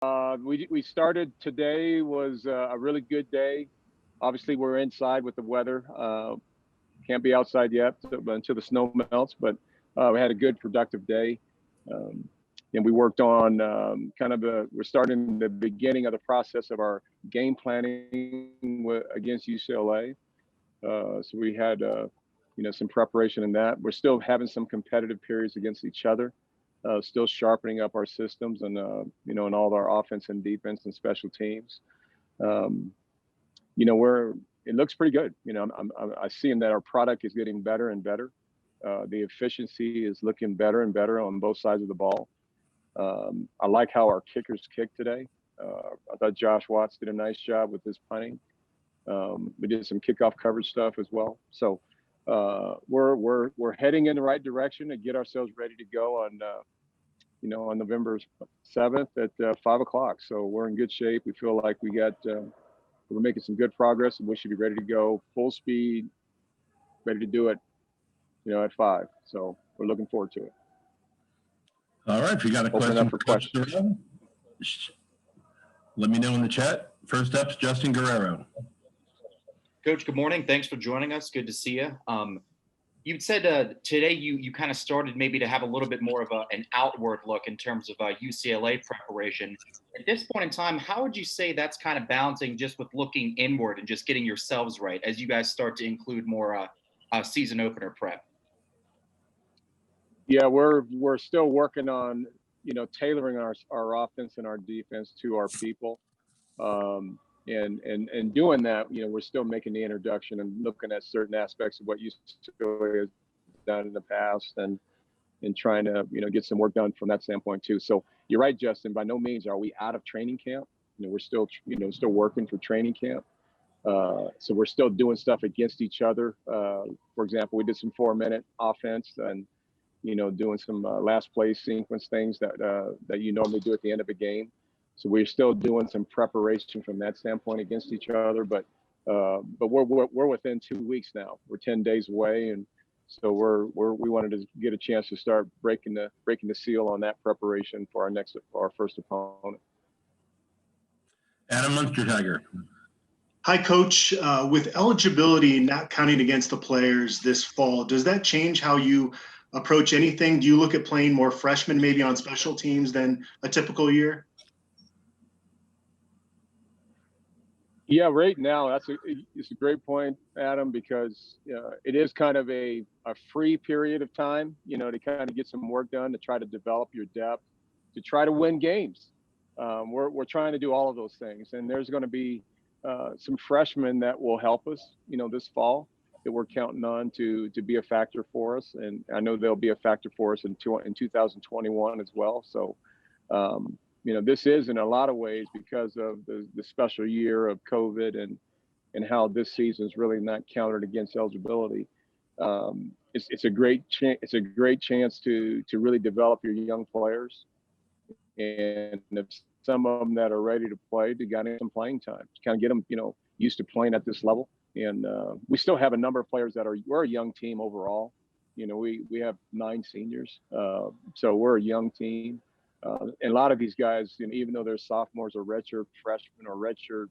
We started today was a really good day. Obviously, we're inside with the weather. Can't be outside yet until the snow melts, but we had a good productive day. Um, and we worked on we're starting the beginning of the process of our game planning against UCLA. So we had, some preparation in that. We're still having some competitive periods against each other, still sharpening up our systems and, in all our offense and defense and special teams. Um, it looks pretty good. I see that our product is getting better and better. The efficiency is looking better and better on both sides of the ball. I like how our kickers kicked today. I thought Josh Watts did a nice job with his punting. We did some kickoff coverage stuff as well. So we're heading in the right direction to get ourselves ready to go on November 7th at 5 o'clock. So we're in good shape. We feel like we're making some good progress, and we should be ready to go full speed, ready to do it, at 5. So we're looking forward to it. All right. If you got a question for Coach Dorrell, let me know in the chat. First up is Justin Guerrero. Coach, good morning. Thanks for joining us. Good to see you. You said today you kind of started maybe to have a little bit more of an outward look in terms of UCLA preparation. At this point in time, how would you say that's kind of balancing just with looking inward and just getting yourselves right as you guys start to include more season opener prep? Yeah, we're still working on tailoring our offense and our defense to our people. And doing that, we're still making the introduction and looking at certain aspects of what UCLA has done in the past and trying to, get some work done from that standpoint too. So you're right, Justin, by no means are we out of training camp. We're still, still working for training camp. So we're still doing stuff against each other. For example, we did some 4-minute offense and, doing some last play sequence things that you normally do at the end of a game. So we're still doing some preparation from that standpoint against each other, but we're within 2 weeks now. We're 10 days away, and so we wanted to get a chance to start breaking the seal on that preparation for our first opponent. Adam Munster Tiger. Hi, Coach. With eligibility not counting against the players this fall, does that change how you approach anything? Do you look at playing more freshmen maybe on special teams than a typical year? Yeah, right now it's a great point, Adam, because it is kind of a free period of time, to kind of get some work done, to try to develop your depth, to try to win games. We're trying to do all of those things, and there's going to be some freshmen that will help us, this fall that we're counting on to be a factor for us, and I know they'll be a factor for us in 2021 as well. So. This is in a lot of ways because of the special year of COVID and how this season is really not counted against eligibility. It's a great chance to really develop your young players, and if some of them that are ready to play, to get some playing time, to kind of get them used to playing at this level. And we still have a number of players we're a young team overall. We have 9 seniors, so we're a young team. And a lot of these guys, even though they're sophomores or redshirt freshmen or redshirt,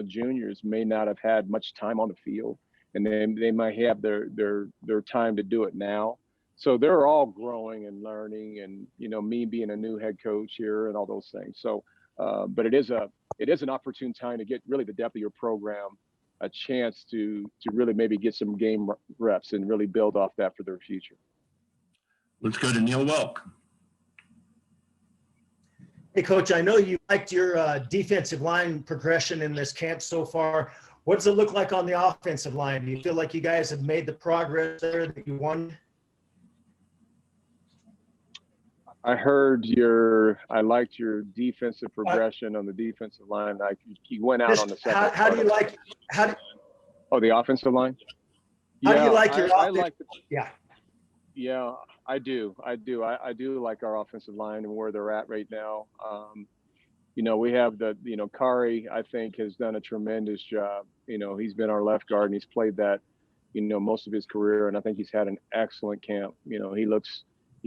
juniors, may not have had much time on the field, and they might have their time to do it now. So they're all growing and learning, and me being a new head coach here and all those things. So, but it is an opportune time to get really the depth of your program a chance to really maybe get some game reps and really build off that for their future. Let's go to Neil Welk. Hey, Coach, I know you liked your defensive line progression in this camp so far. What does it look like on the offensive line? Do you feel like you guys have made the progress there that you wanted? I liked your defensive progression on the defensive line. You went out on the second. How do you like? The offensive line. How do you like your I offense? like Yeah. Yeah, I do. I do like our offensive line and where they're at right now. We have Kari, I think, has done a tremendous job. He's been our left guard and he's played that, most of his career. And I think he's had an excellent camp. He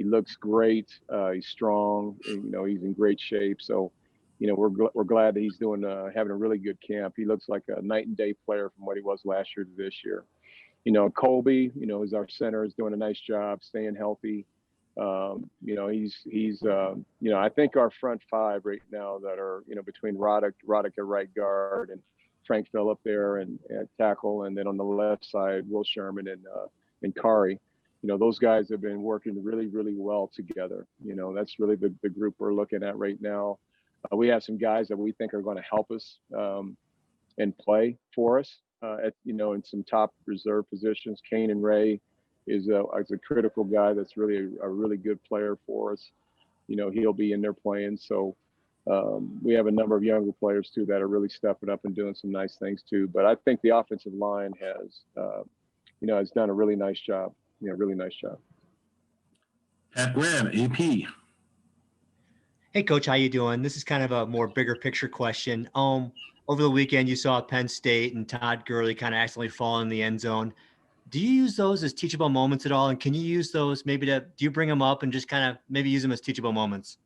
looks great. He's strong. He's in great shape. So, we're glad that he's doing having a really good camp. He looks like a night and day player from what he was last year to this year. Colby, is our center, is doing a nice job staying healthy. I think our front five right now that are, between Roddick at right guard and Frank Phillip there and at tackle, and then on the left side, Will Sherman and Kari. Those guys have been working really, really well together. That's really the group we're looking at right now. We have some guys that we think are going to help us and play for us in some top reserve positions. Kane and Ray is a critical guy that's really a really good player for us. He'll be in there playing. So we have a number of younger players too that are really stepping up and doing some nice things too. But I think the offensive line has done a really nice job. Really nice job. Pat Graham, AP. Hey, Coach, how you doing? This is kind of a more bigger picture question. Over the weekend, you saw Penn State and Todd Gurley kind of accidentally fall in the end zone. Do you use those as teachable moments at all? And can you use those do you bring them up and just kind of maybe use them as teachable moments?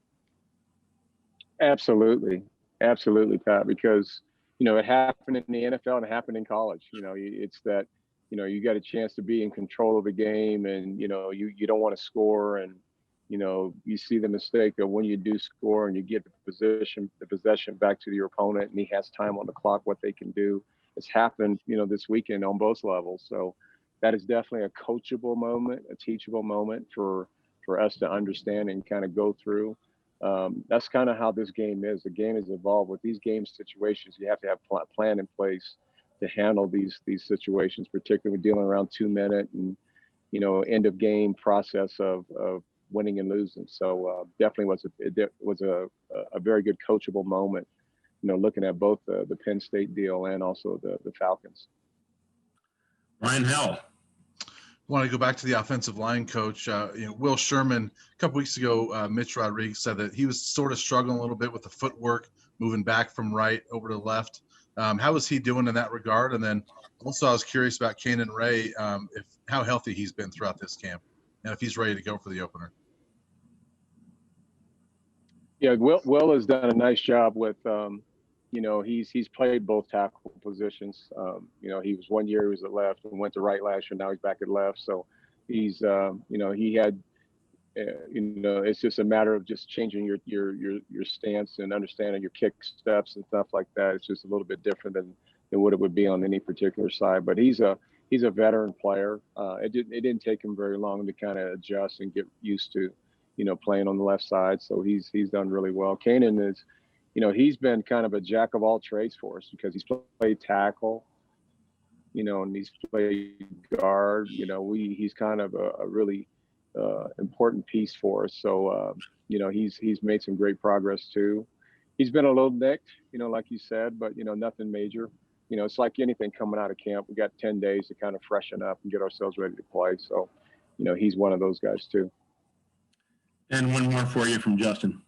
Absolutely, Pat, because, it happened in the NFL and it happened in college. It's that, you got a chance to be in control of the game and, you don't want to score and, you see the mistake of when you do score and you get the possession back to your opponent and he has time on the clock, what they can do. It's happened, this weekend on both levels. So that is definitely a coachable moment, a teachable moment for us to understand and kind of go through. That's kind of how this game is. The game has evolved with these game situations. You have to have a plan in place to handle these situations, particularly dealing around 2 minute and, end of game process of winning and losing. So definitely was a very good coachable moment, looking at both the Penn State deal and also the Falcons. Ryan Hell. I want to go back to the offensive line coach. Will Sherman, a couple weeks ago, Mitch Rodriguez said that he was sort of struggling a little bit with the footwork, moving back from right over to left. How is he doing in that regard? And then also I was curious about Kane Ray, how healthy he's been throughout this camp and if he's ready to go for the opener. Yeah, Will has done a nice job with, he's played both tackle positions. He was 1 year he was at left and went to right last year. Now he's back at left. So he's, he had, it's just a matter of just changing your stance and understanding your kick steps and stuff like that. It's just a little bit different than what it would be on any particular side. But he's a veteran player. It didn't take him very long to kind of adjust and get used to, playing on the left side. So he's done really well. Kanan is, he's been kind of a jack of all trades for us because he's played tackle, and he's played guard. He's kind of a really important piece for us. So, he's made some great progress too. He's been a little nicked, like you said, but, nothing major. It's like anything coming out of camp. We got 10 days to kind of freshen up and get ourselves ready to play. So, he's one of those guys too. And one more for you from Justin.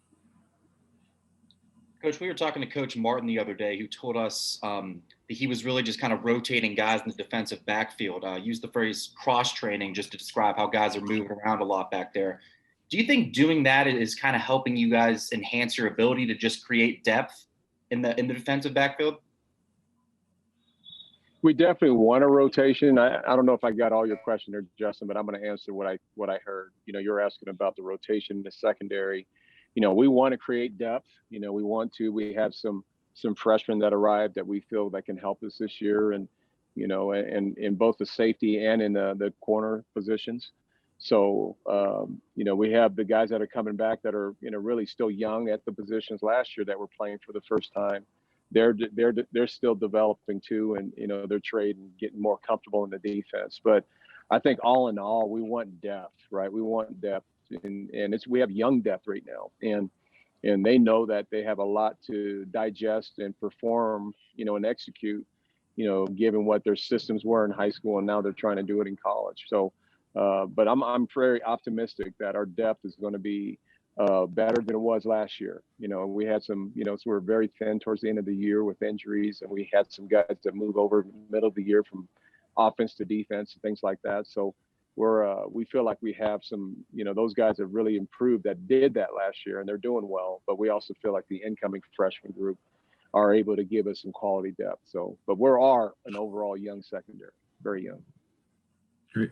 Coach, we were talking to Coach Martin the other day, who told us that he was really just kind of rotating guys in the defensive backfield. Used the phrase cross-training just to describe how guys are moving around a lot back there. Do you think doing that is kind of helping you guys enhance your ability to just create depth in the defensive backfield? We definitely want a rotation. I don't know if I got all your question there, Justin, but I'm going to answer what I heard. You're asking about the rotation in the secondary. We want to create depth. We have some freshmen that arrived that we feel that can help us this year, and and in both the safety and in the corner positions. So we have the guys that are coming back that are really still young at the positions last year that were playing for the first time. They're still developing too, and they're trading, getting more comfortable in the defense. But I think all in all, we want depth, right? We want depth, and we have young depth right now, and they know that they have a lot to digest and perform, and execute, given what their systems were in high school, and now they're trying to do it in college. So, but I'm very optimistic that our depth is going to be better than it was last year. We had some, so we're very thin towards the end of the year with injuries, and we had some guys that move over middle of the year from offense to defense and things like that. So, we feel like we have some, those guys have really improved that did that last year, and they're doing well. But we also feel like the incoming freshman group are able to give us some quality depth. So, but we're an overall young secondary, very young. Great.